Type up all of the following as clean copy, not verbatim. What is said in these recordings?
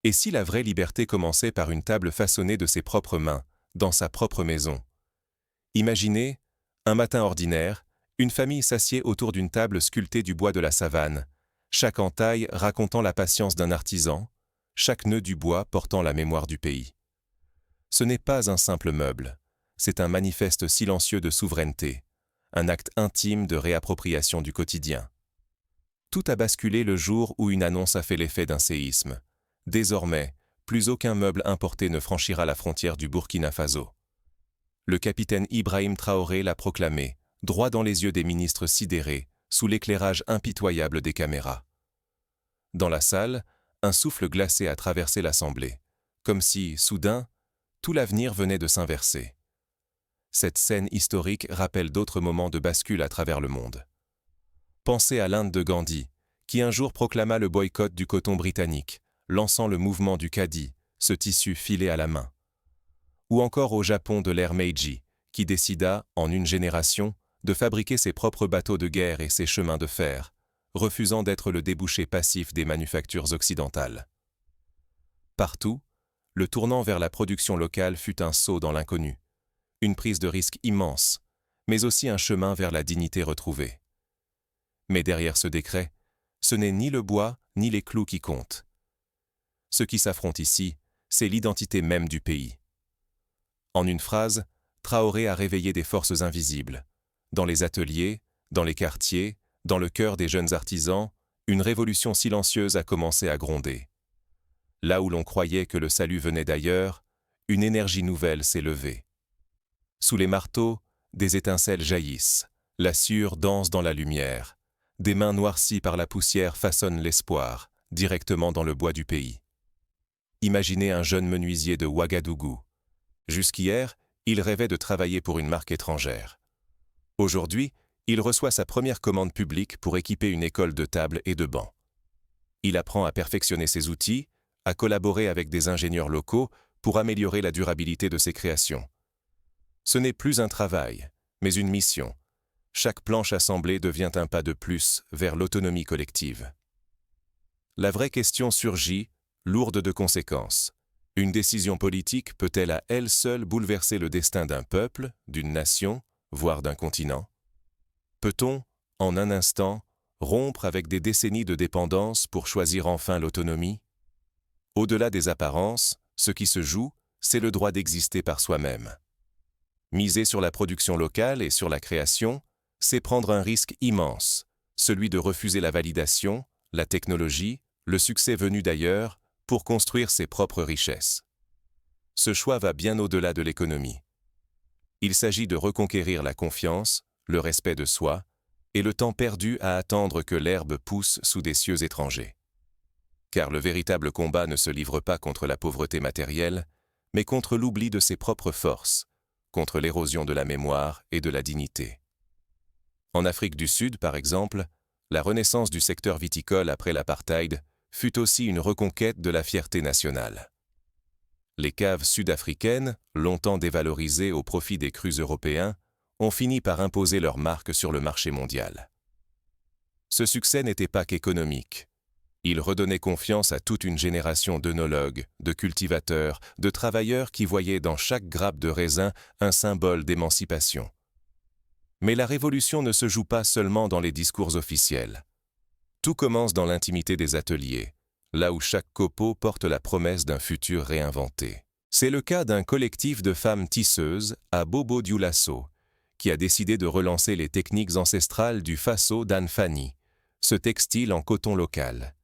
Et si la vraie liberté commençait par une table façonnée de ses propres mains, dans sa propre maison? Imaginez, un matin ordinaire, une famille s'assied autour d'une table sculptée du bois de la savane, chaque entaille racontant la patience d'un artisan, chaque nœud du bois portant la mémoire du pays. Ce n'est pas un simple meuble, c'est un manifeste silencieux de souveraineté, un acte intime de réappropriation du quotidien. Tout a basculé le jour où une annonce a fait l'effet d'un séisme. Désormais, plus aucun meuble importé ne franchira la frontière du Burkina Faso. Le capitaine Ibrahim Traoré l'a proclamé, droit dans les yeux des ministres sidérés, sous l'éclairage impitoyable des caméras. Dans la salle, un souffle glacé a traversé l'Assemblée, comme si, soudain, tout l'avenir venait de s'inverser. Cette scène historique rappelle d'autres moments de bascule à travers le monde. Pensez à l'Inde de Gandhi, qui un jour proclama le boycott du coton britannique, lançant le mouvement du khadi, ce tissu filé à la main. Ou encore au Japon de l'ère Meiji, qui décida, en une génération, de fabriquer ses propres bateaux de guerre et ses chemins de fer, refusant d'être le débouché passif des manufactures occidentales. Partout, le tournant vers la production locale fut un saut dans l'inconnu, une prise de risque immense, mais aussi un chemin vers la dignité retrouvée. Mais derrière ce décret, ce n'est ni le bois ni les clous qui comptent. Ce qui s'affronte ici, c'est l'identité même du pays. En une phrase, Traoré a réveillé des forces invisibles. Dans les ateliers, dans les quartiers, dans le cœur des jeunes artisans, une révolution silencieuse a commencé à gronder. Là où l'on croyait que le salut venait d'ailleurs, une énergie nouvelle s'est levée. Sous les marteaux, des étincelles jaillissent, la sueur danse dans la lumière. Des mains noircies par la poussière façonnent l'espoir, directement dans le bois du pays. Imaginez un jeune menuisier de Ouagadougou. Jusqu'hier, il rêvait de travailler pour une marque étrangère. Aujourd'hui, il reçoit sa première commande publique pour équiper une école de tables et de bancs. Il apprend à perfectionner ses outils, à collaborer avec des ingénieurs locaux pour améliorer la durabilité de ses créations. Ce n'est plus un travail, mais une mission. Chaque planche assemblée devient un pas de plus vers l'autonomie collective. La vraie question surgit, lourde de conséquences. Une décision politique peut-elle à elle seule bouleverser le destin d'un peuple, d'une nation, voire d'un continent? Peut-on, en un instant, rompre avec des décennies de dépendance pour choisir enfin l'autonomie? Au-delà des apparences, ce qui se joue, c'est le droit d'exister par soi-même. Miser sur la production locale et sur la création, c'est prendre un risque immense, celui de refuser la validation, la technologie, le succès venu d'ailleurs, pour construire ses propres richesses. Ce choix va bien au-delà de l'économie. Il s'agit de reconquérir la confiance, le respect de soi, et le temps perdu à attendre que l'herbe pousse sous des cieux étrangers. Car le véritable combat ne se livre pas contre la pauvreté matérielle, mais contre l'oubli de ses propres forces, contre l'érosion de la mémoire et de la dignité. En Afrique du Sud, par exemple, la renaissance du secteur viticole après l'apartheid fut aussi une reconquête de la fierté nationale. Les caves sud-africaines, longtemps dévalorisées au profit des crus européens, ont fini par imposer leur marque sur le marché mondial. Ce succès n'était pas qu'économique. Il redonnait confiance à toute une génération d'œnologues, de cultivateurs, de travailleurs qui voyaient dans chaque grappe de raisin un symbole d'émancipation. Mais la révolution ne se joue pas seulement dans les discours officiels. Tout commence dans l'intimité des ateliers, là où chaque copeau porte la promesse d'un futur réinventé. C'est le cas d'un collectif de femmes tisseuses à Bobo-Dioulasso, qui a décidé de relancer les techniques ancestrales du Faso d'Anfani, ce textile en coton local.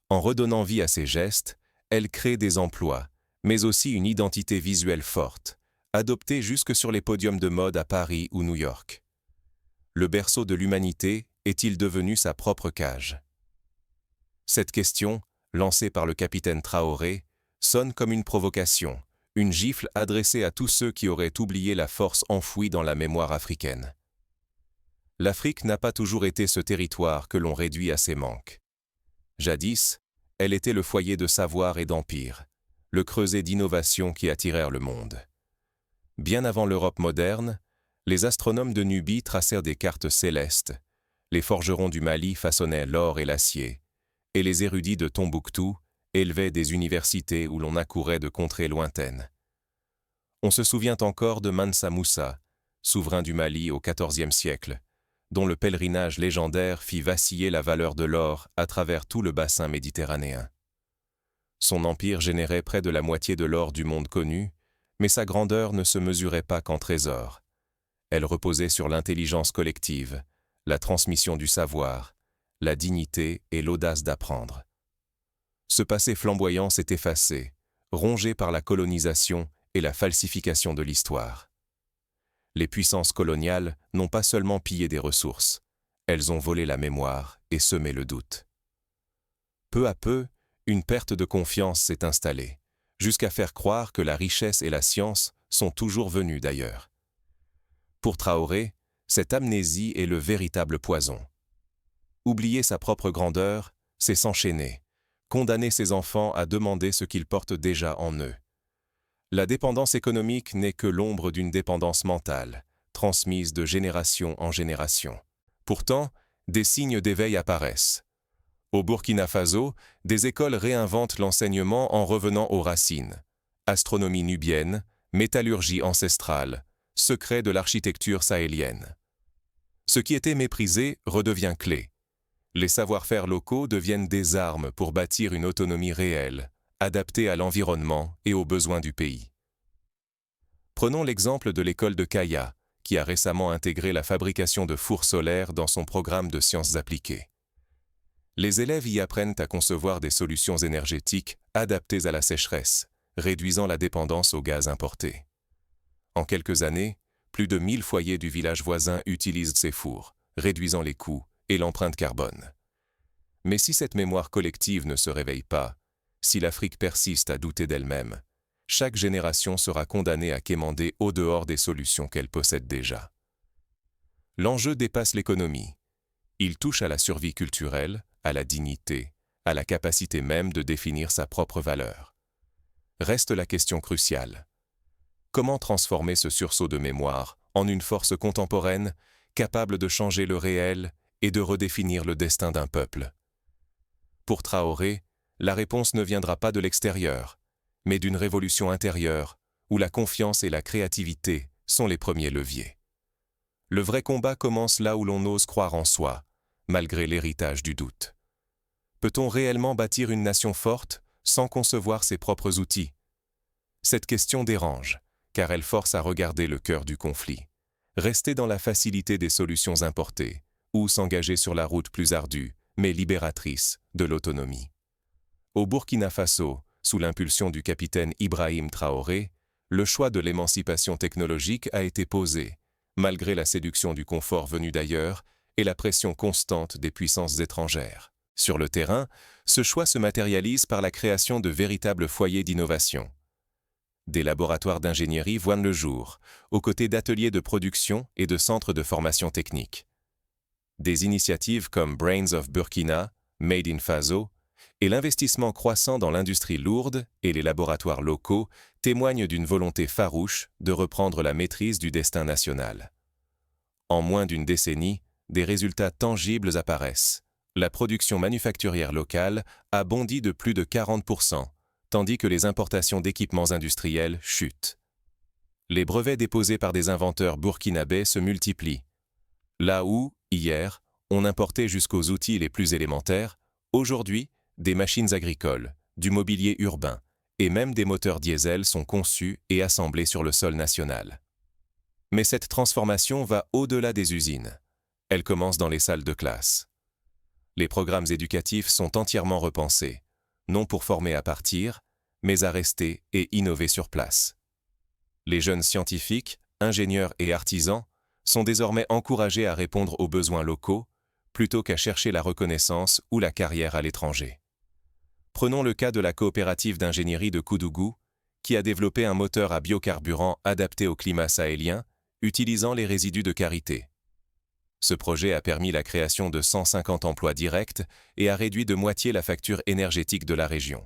En redonnant vie à ces gestes, elle crée des emplois, mais aussi une identité visuelle forte, adoptée jusque sur les podiums de mode à Paris ou New York. Le berceau de l'humanité est-il devenu sa propre cage? Cette question, lancée par le capitaine Traoré, sonne comme une provocation, une gifle adressée à tous ceux qui auraient oublié la force enfouie dans la mémoire africaine. L'Afrique n'a pas toujours été ce territoire que l'on réduit à ses manques. Jadis, elle était le foyer de savoir et d'empire, le creuset d'innovations qui attirèrent le monde. Bien avant l'Europe moderne, les astronomes de Nubie tracèrent des cartes célestes, les forgerons du Mali façonnaient l'or et l'acier, et les érudits de Tombouctou élevaient des universités où l'on accourait de contrées lointaines. On se souvient encore de Mansa Moussa, souverain du Mali au XIVe siècle, dont le pèlerinage légendaire fit vaciller la valeur de l'or à travers tout le bassin méditerranéen. Son empire générait près de la moitié de l'or du monde connu, mais sa grandeur ne se mesurait pas qu'en trésors. Elle reposait sur l'intelligence collective, la transmission du savoir, la dignité et l'audace d'apprendre. Ce passé flamboyant s'est effacé, rongé par la colonisation et la falsification de l'histoire. Les puissances coloniales n'ont pas seulement pillé des ressources, elles ont volé la mémoire et semé le doute. Peu à peu, une perte de confiance s'est installée, jusqu'à faire croire que la richesse et la science sont toujours venues d'ailleurs. Pour Traoré, cette amnésie est le véritable poison. Oublier sa propre grandeur, c'est s'enchaîner, condamner ses enfants à demander ce qu'ils portent déjà en eux. La dépendance économique n'est que l'ombre d'une dépendance mentale, transmise de génération en génération. Pourtant, des signes d'éveil apparaissent. Au Burkina Faso, des écoles réinventent l'enseignement en revenant aux racines. Astronomie nubienne, métallurgie ancestrale, secret de l'architecture sahélienne. Ce qui était méprisé redevient clé. Les savoir-faire locaux deviennent des armes pour bâtir une autonomie réelle, adaptée à l'environnement et aux besoins du pays. Prenons l'exemple de l'école de Kaya, qui a récemment intégré la fabrication de fours solaires dans son programme de sciences appliquées. Les élèves y apprennent à concevoir des solutions énergétiques adaptées à la sécheresse, réduisant la dépendance aux gaz importés. En quelques années, plus de 1000 foyers du village voisin utilisent ces fours, réduisant les coûts et l'empreinte carbone. Mais si cette mémoire collective ne se réveille pas, si l'Afrique persiste à douter d'elle-même, chaque génération sera condamnée à quémander au dehors des solutions qu'elle possède déjà. L'enjeu dépasse l'économie. Il touche à la survie culturelle, à la dignité, à la capacité même de définir sa propre valeur. Reste la question cruciale. Comment transformer ce sursaut de mémoire en une force contemporaine, capable de changer le réel et de redéfinir le destin d'un peuple? Pour Traoré, la réponse ne viendra pas de l'extérieur, mais d'une révolution intérieure où la confiance et la créativité sont les premiers leviers. Le vrai combat commence là où l'on ose croire en soi, malgré l'héritage du doute. Peut-on réellement bâtir une nation forte sans concevoir ses propres outils? Cette question dérange, car elle force à regarder le cœur du conflit. Rester dans la facilité des solutions importées, ou s'engager sur la route plus ardue, mais libératrice, de l'autonomie. Au Burkina Faso, sous l'impulsion du capitaine Ibrahim Traoré, le choix de l'émancipation technologique a été posé, malgré la séduction du confort venu d'ailleurs et la pression constante des puissances étrangères. Sur le terrain, ce choix se matérialise par la création de véritables foyers d'innovation. Des laboratoires d'ingénierie voient le jour, aux côtés d'ateliers de production et de centres de formation technique. Des initiatives comme Brains of Burkina, Made in Faso, et l'investissement croissant dans l'industrie lourde et les laboratoires locaux témoignent d'une volonté farouche de reprendre la maîtrise du destin national. En moins d'une décennie, des résultats tangibles apparaissent. La production manufacturière locale a bondi de plus de 40%, tandis que les importations d'équipements industriels chutent. Les brevets déposés par des inventeurs burkinabés se multiplient. Là où, hier, on importait jusqu'aux outils les plus élémentaires, aujourd'hui, des machines agricoles, du mobilier urbain et même des moteurs diesel sont conçus et assemblés sur le sol national. Mais cette transformation va au-delà des usines. Elle commence dans les salles de classe. Les programmes éducatifs sont entièrement repensés, non pour former à partir, mais à rester et innover sur place. Les jeunes scientifiques, ingénieurs et artisans sont désormais encouragés à répondre aux besoins locaux, plutôt qu'à chercher la reconnaissance ou la carrière à l'étranger. Prenons le cas de la coopérative d'ingénierie de Koudougou, qui a développé un moteur à biocarburant adapté au climat sahélien, utilisant les résidus de karité. Ce projet a permis la création de 150 emplois directs et a réduit de moitié la facture énergétique de la région.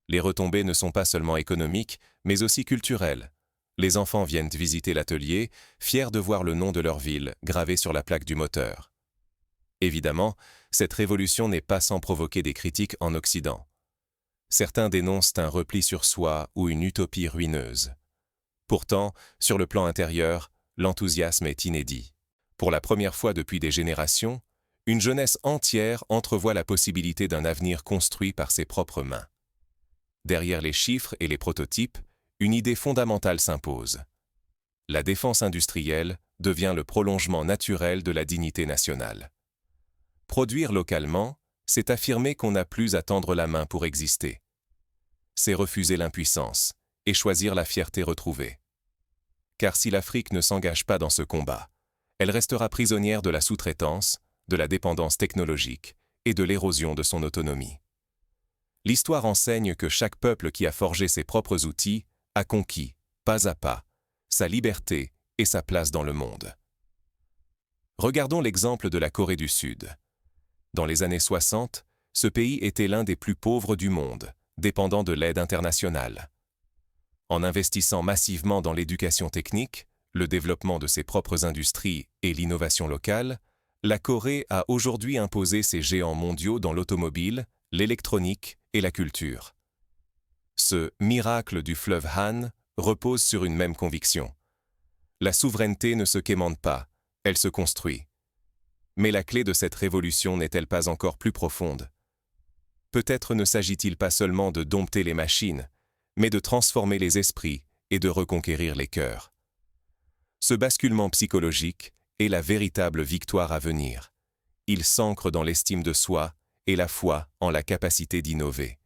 Les retombées ne sont pas seulement économiques, mais aussi culturelles. Les enfants viennent visiter l'atelier, fiers de voir le nom de leur ville gravé sur la plaque du moteur. Évidemment, cette révolution n'est pas sans provoquer des critiques en Occident. Certains dénoncent un repli sur soi ou une utopie ruineuse. Pourtant, sur le plan intérieur, l'enthousiasme est inédit. Pour la première fois depuis des générations, une jeunesse entière entrevoit la possibilité d'un avenir construit par ses propres mains. Derrière les chiffres et les prototypes, une idée fondamentale s'impose. La défense industrielle devient le prolongement naturel de la dignité nationale. Produire localement, c'est affirmer qu'on n'a plus à tendre la main pour exister. C'est refuser l'impuissance et choisir la fierté retrouvée. Car si l'Afrique ne s'engage pas dans ce combat, elle restera prisonnière de la sous-traitance, de la dépendance technologique et de l'érosion de son autonomie. L'histoire enseigne que chaque peuple qui a forgé ses propres outils a conquis, pas à pas, sa liberté et sa place dans le monde. Regardons l'exemple de la Corée du Sud. Dans les années 60, ce pays était l'un des plus pauvres du monde, dépendant de l'aide internationale. En investissant massivement dans l'éducation technique, le développement de ses propres industries et l'innovation locale, la Corée a aujourd'hui imposé ses géants mondiaux dans l'automobile, l'électronique et la culture. Ce miracle du fleuve Han repose sur une même conviction. La souveraineté ne se quémande pas, elle se construit. Mais la clé de cette révolution n'est-elle pas encore plus profonde? Peut-être ne s'agit-il pas seulement de dompter les machines, mais de transformer les esprits et de reconquérir les cœurs. Ce basculement psychologique est la véritable victoire à venir. Il s'ancre dans l'estime de soi et la foi en la capacité d'innover.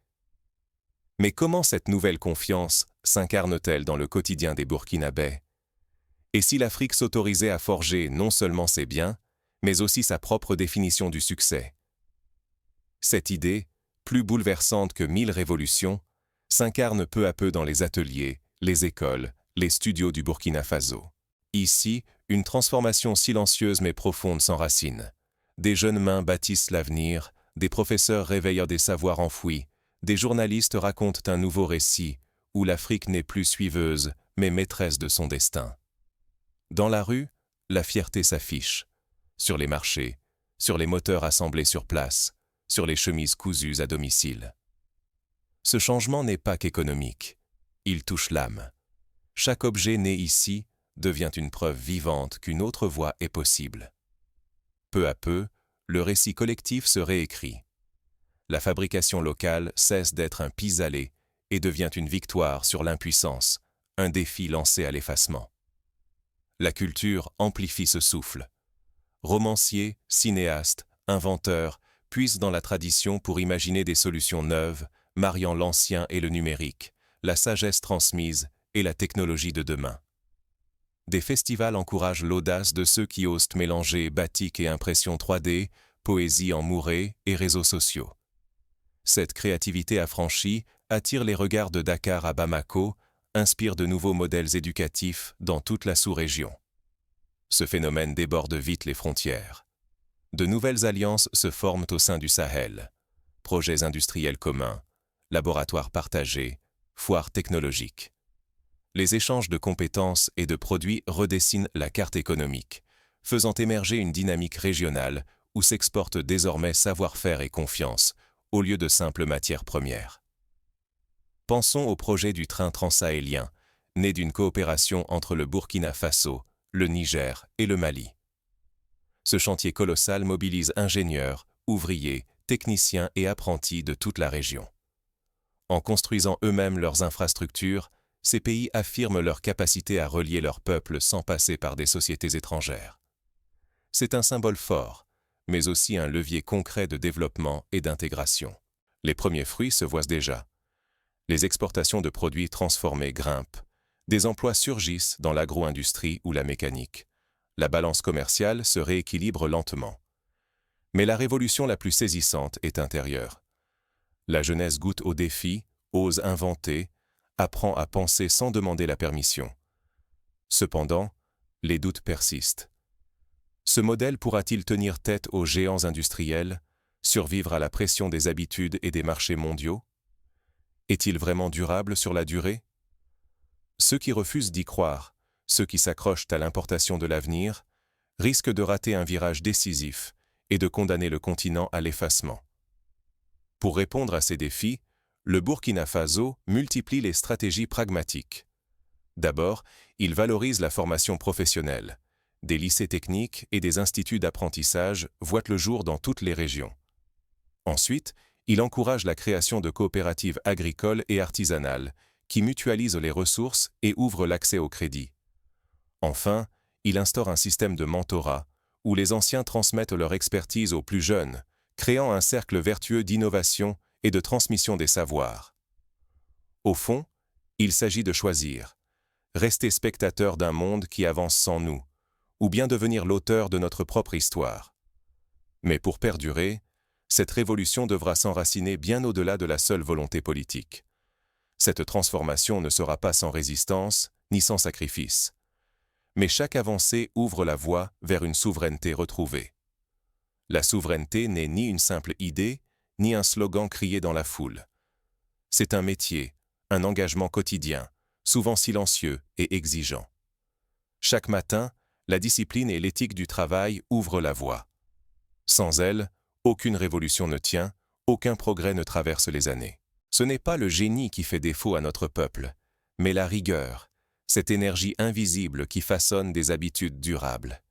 Mais comment cette nouvelle confiance s'incarne-t-elle dans le quotidien des Burkinabés? Et si l'Afrique s'autorisait à forger non seulement ses biens, mais aussi sa propre définition du succès? Cette idée, plus bouleversante que 1000 révolutions, s'incarne peu à peu dans les ateliers, les écoles, les studios du Burkina Faso. Ici, une transformation silencieuse mais profonde s'enracine. Des jeunes mains bâtissent l'avenir, des professeurs réveillent des savoirs enfouis, des journalistes racontent un nouveau récit où l'Afrique n'est plus suiveuse, mais maîtresse de son destin. Dans la rue, la fierté s'affiche. Sur les marchés, sur les moteurs assemblés sur place, sur les chemises cousues à domicile. Ce changement n'est pas qu'économique, il touche l'âme. Chaque objet né ici devient une preuve vivante qu'une autre voie est possible. Peu à peu, le récit collectif se réécrit. La fabrication locale cesse d'être un pis-aller et devient une victoire sur l'impuissance, un défi lancé à l'effacement. La culture amplifie ce souffle. Romanciers, cinéastes, inventeurs puisent dans la tradition pour imaginer des solutions neuves, mariant l'ancien et le numérique, la sagesse transmise et la technologie de demain. Des festivals encouragent l'audace de ceux qui osent mélanger batik et impression 3D, poésie en mouré et réseaux sociaux. Cette créativité affranchie attire les regards de Dakar à Bamako, inspire de nouveaux modèles éducatifs dans toute la sous-région. Ce phénomène déborde vite les frontières. De nouvelles alliances se forment au sein du Sahel. Projets industriels communs, laboratoires partagés, foires technologiques. Les échanges de compétences et de produits redessinent la carte économique, faisant émerger une dynamique régionale où s'exportent désormais savoir-faire et confiance, au lieu de simples matières premières. Pensons au projet du train transsahélien, né d'une coopération entre le Burkina Faso, le Niger et le Mali. Ce chantier colossal mobilise ingénieurs, ouvriers, techniciens et apprentis de toute la région. En construisant eux-mêmes leurs infrastructures, ces pays affirment leur capacité à relier leur peuple sans passer par des sociétés étrangères. C'est un symbole fort, mais aussi un levier concret de développement et d'intégration. Les premiers fruits se voient déjà. Les exportations de produits transformés grimpent. Des emplois surgissent dans l'agro-industrie ou la mécanique. La balance commerciale se rééquilibre lentement. Mais la révolution la plus saisissante est intérieure. La jeunesse goûte aux défis, ose inventer, apprend à penser sans demander la permission. Cependant, les doutes persistent. Ce modèle pourra-t-il tenir tête aux géants industriels, survivre à la pression des habitudes et des marchés mondiaux? Est-il vraiment durable sur la durée? Ceux qui refusent d'y croire, ceux qui s'accrochent à l'importation de l'avenir, risquent de rater un virage décisif et de condamner le continent à l'effacement. Pour répondre à ces défis, le Burkina Faso multiplie les stratégies pragmatiques. D'abord, il valorise la formation professionnelle. Des lycées techniques et des instituts d'apprentissage voient le jour dans toutes les régions. Ensuite, il encourage la création de coopératives agricoles et artisanales qui mutualisent les ressources et ouvrent l'accès au crédit. Enfin, il instaure un système de mentorat où les anciens transmettent leur expertise aux plus jeunes, créant un cercle vertueux d'innovation et de transmission des savoirs. Au fond, il s'agit de choisir, rester spectateur d'un monde qui avance sans nous, ou bien devenir l'auteur de notre propre histoire. Mais pour perdurer, cette révolution devra s'enraciner bien au-delà de la seule volonté politique. Cette transformation ne sera pas sans résistance, ni sans sacrifice. Mais chaque avancée ouvre la voie vers une souveraineté retrouvée. La souveraineté n'est ni une simple idée, ni un slogan crié dans la foule. C'est un métier, un engagement quotidien, souvent silencieux et exigeant. Chaque matin, la discipline et l'éthique du travail ouvrent la voie. Sans elles, aucune révolution ne tient, aucun progrès ne traverse les années. Ce n'est pas le génie qui fait défaut à notre peuple, mais la rigueur, cette énergie invisible qui façonne des habitudes durables.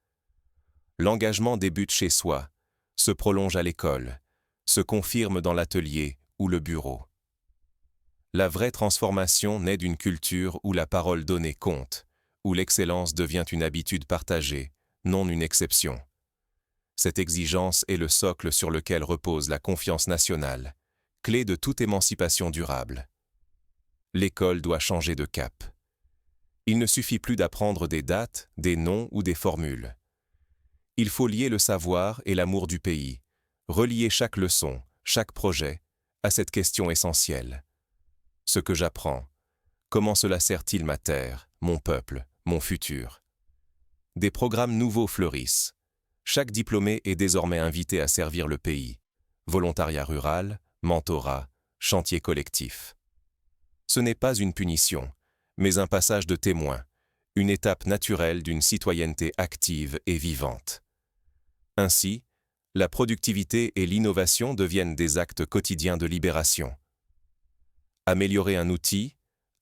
L'engagement débute chez soi, se prolonge à l'école, se confirme dans l'atelier ou le bureau. La vraie transformation naît d'une culture où la parole donnée compte, où l'excellence devient une habitude partagée, non une exception. Cette exigence est le socle sur lequel repose la confiance nationale, clé de toute émancipation durable. L'école doit changer de cap. Il ne suffit plus d'apprendre des dates, des noms ou des formules. Il faut lier le savoir et l'amour du pays, relier chaque leçon, chaque projet, à cette question essentielle. Ce que j'apprends, comment cela sert-il ma terre, mon peuple, mon futur? Des programmes nouveaux fleurissent. Chaque diplômé est désormais invité à servir le pays. Volontariat rural, mentorat, chantier collectif. Ce n'est pas une punition, mais un passage de témoin, une étape naturelle d'une citoyenneté active et vivante. Ainsi, la productivité et l'innovation deviennent des actes quotidiens de libération. Améliorer un outil,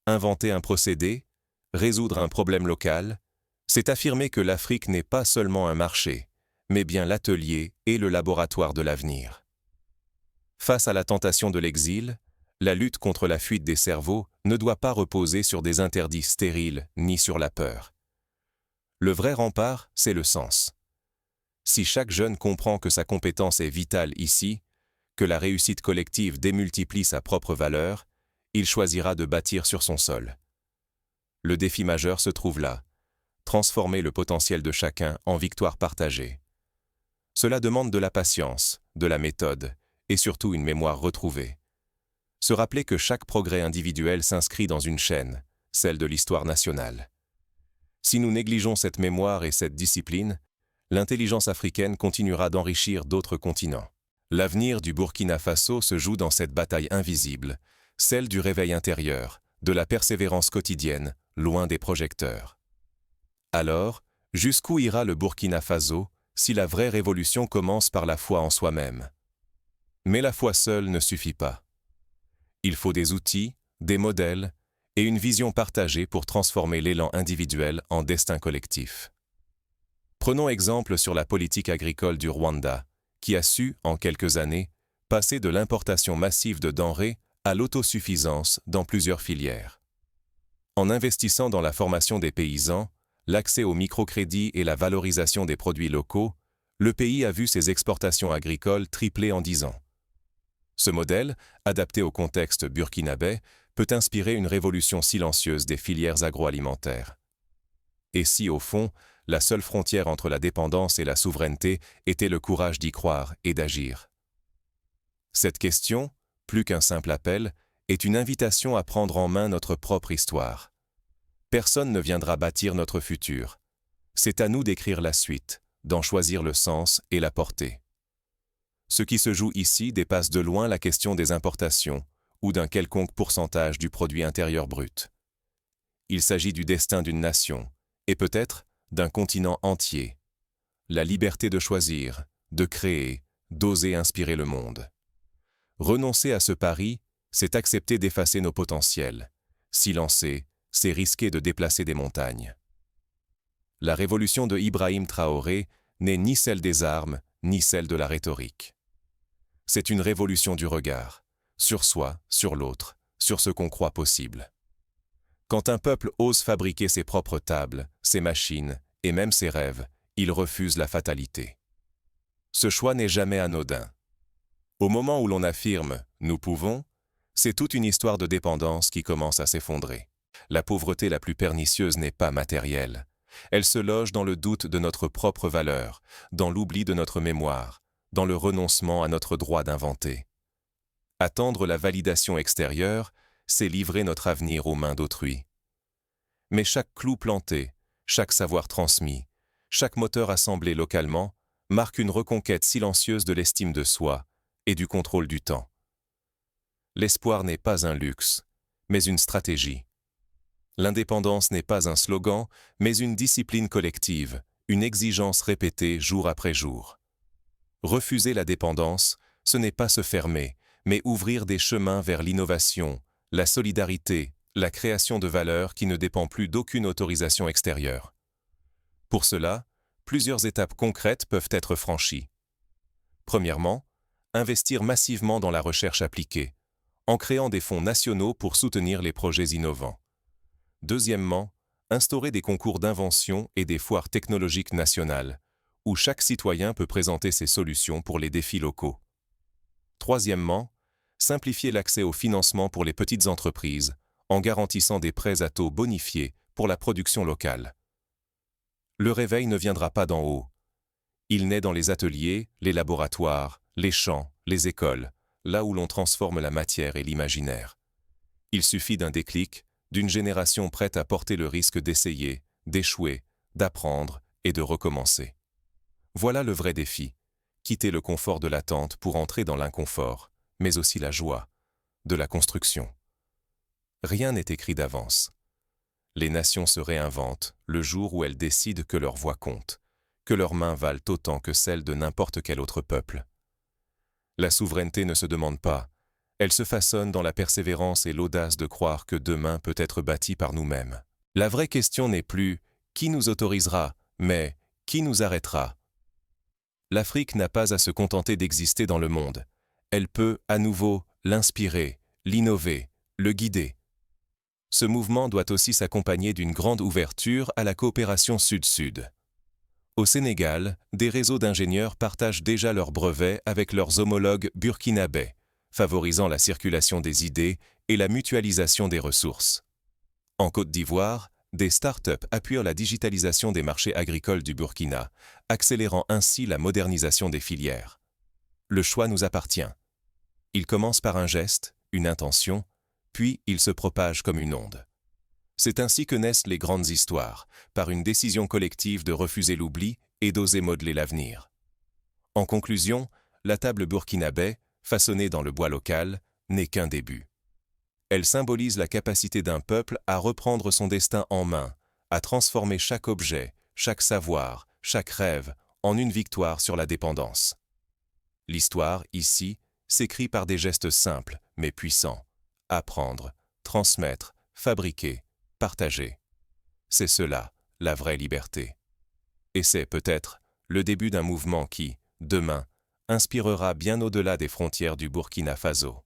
inventer un procédé, résoudre un problème local, c'est affirmer que l'Afrique n'est pas seulement un marché, mais bien l'atelier et le laboratoire de l'avenir. Face à la tentation de l'exil, la lutte contre la fuite des cerveaux ne doit pas reposer sur des interdits stériles ni sur la peur. Le vrai rempart, c'est le sens. Si chaque jeune comprend que sa compétence est vitale ici, que la réussite collective démultiplie sa propre valeur, il choisira de bâtir sur son sol. Le défi majeur se trouve là, transformer le potentiel de chacun en victoire partagée. Cela demande de la patience, de la méthode, et surtout une mémoire retrouvée. Se rappeler que chaque progrès individuel s'inscrit dans une chaîne, celle de l'histoire nationale. Si nous négligeons cette mémoire et cette discipline, l'intelligence africaine continuera d'enrichir d'autres continents. L'avenir du Burkina Faso se joue dans cette bataille invisible, celle du réveil intérieur, de la persévérance quotidienne, loin des projecteurs. Alors, jusqu'où ira le Burkina Faso si la vraie révolution commence par la foi en soi-même? Mais la foi seule ne suffit pas. Il faut des outils, des modèles et une vision partagée pour transformer l'élan individuel en destin collectif. Prenons exemple sur la politique agricole du Rwanda, qui a su, en quelques années, passer de l'importation massive de denrées à l'autosuffisance dans plusieurs filières. En investissant dans la formation des paysans, l'accès au microcrédit et la valorisation des produits locaux, le pays a vu ses exportations agricoles tripler en 10 ans. Ce modèle, adapté au contexte burkinabé, peut inspirer une révolution silencieuse des filières agroalimentaires. Et si, au fond, la seule frontière entre la dépendance et la souveraineté était le courage d'y croire et d'agir? Cette question, plus qu'un simple appel, est une invitation à prendre en main notre propre histoire. Personne ne viendra bâtir notre futur. C'est à nous d'écrire la suite, d'en choisir le sens et la portée. Ce qui se joue ici dépasse de loin la question des importations ou d'un quelconque pourcentage du produit intérieur brut. Il s'agit du destin d'une nation, et peut-être d'un continent entier. La liberté de choisir, de créer, d'oser inspirer le monde. Renoncer à ce pari, c'est accepter d'effacer nos potentiels. S'y lancer, c'est risquer de déplacer des montagnes. La révolution de Ibrahim Traoré n'est ni celle des armes, ni celle de la rhétorique. C'est une révolution du regard, sur soi, sur l'autre, sur ce qu'on croit possible. Quand un peuple ose fabriquer ses propres tables, ses machines et même ses rêves, il refuse la fatalité. Ce choix n'est jamais anodin. Au moment où l'on affirme « nous pouvons », c'est toute une histoire de dépendance qui commence à s'effondrer. La pauvreté la plus pernicieuse n'est pas matérielle. Elle se loge dans le doute de notre propre valeur, dans l'oubli de notre mémoire, dans le renoncement à notre droit d'inventer. Attendre la validation extérieure, c'est livrer notre avenir aux mains d'autrui. Mais chaque clou planté, chaque savoir transmis, chaque moteur assemblé localement, marque une reconquête silencieuse de l'estime de soi et du contrôle du temps. L'espoir n'est pas un luxe, mais une stratégie. L'indépendance n'est pas un slogan, mais une discipline collective, une exigence répétée jour après jour. Refuser la dépendance, ce n'est pas se fermer, mais ouvrir des chemins vers l'innovation, la solidarité, la création de valeur qui ne dépend plus d'aucune autorisation extérieure. Pour cela, plusieurs étapes concrètes peuvent être franchies. Premièrement, investir massivement dans la recherche appliquée, en créant des fonds nationaux pour soutenir les projets innovants. Deuxièmement, instaurer des concours d'invention et des foires technologiques nationales, où chaque citoyen peut présenter ses solutions pour les défis locaux. Troisièmement, simplifier l'accès au financement pour les petites entreprises, en garantissant des prêts à taux bonifiés pour la production locale. Le réveil ne viendra pas d'en haut. Il naît dans les ateliers, les laboratoires, les champs, les écoles, là où l'on transforme la matière et l'imaginaire. Il suffit d'un déclic, d'une génération prête à porter le risque d'essayer, d'échouer, d'apprendre et de recommencer. Voilà le vrai défi, quitter le confort de l'attente pour entrer dans l'inconfort, mais aussi la joie de la construction. Rien n'est écrit d'avance. Les nations se réinventent le jour où elles décident que leur voix compte, que leurs mains valent autant que celles de n'importe quel autre peuple. La souveraineté ne se demande pas, elle se façonne dans la persévérance et l'audace de croire que demain peut être bâti par nous-mêmes. La vraie question n'est plus « qui nous autorisera ?» mais « qui nous arrêtera ?» L'Afrique n'a pas à se contenter d'exister dans le monde. Elle peut, à nouveau, l'inspirer, l'innover, le guider. Ce mouvement doit aussi s'accompagner d'une grande ouverture à la coopération Sud-Sud. Au Sénégal, des réseaux d'ingénieurs partagent déjà leurs brevets avec leurs homologues burkinabés, favorisant la circulation des idées et la mutualisation des ressources. En Côte d'Ivoire, des start-up appuient la digitalisation des marchés agricoles du Burkina, accélérant ainsi la modernisation des filières. Le choix nous appartient. Il commence par un geste, une intention, puis il se propage comme une onde. C'est ainsi que naissent les grandes histoires, par une décision collective de refuser l'oubli et d'oser modeler l'avenir. En conclusion, la table burkinabé, façonnée dans le bois local, n'est qu'un début. Elle symbolise la capacité d'un peuple à reprendre son destin en main, à transformer chaque objet, chaque savoir, chaque rêve en une victoire sur la dépendance. L'histoire, ici, s'écrit par des gestes simples mais puissants. Apprendre, transmettre, fabriquer, partager. C'est cela, la vraie liberté. Et c'est peut-être le début d'un mouvement qui, demain, inspirera bien au-delà des frontières du Burkina Faso.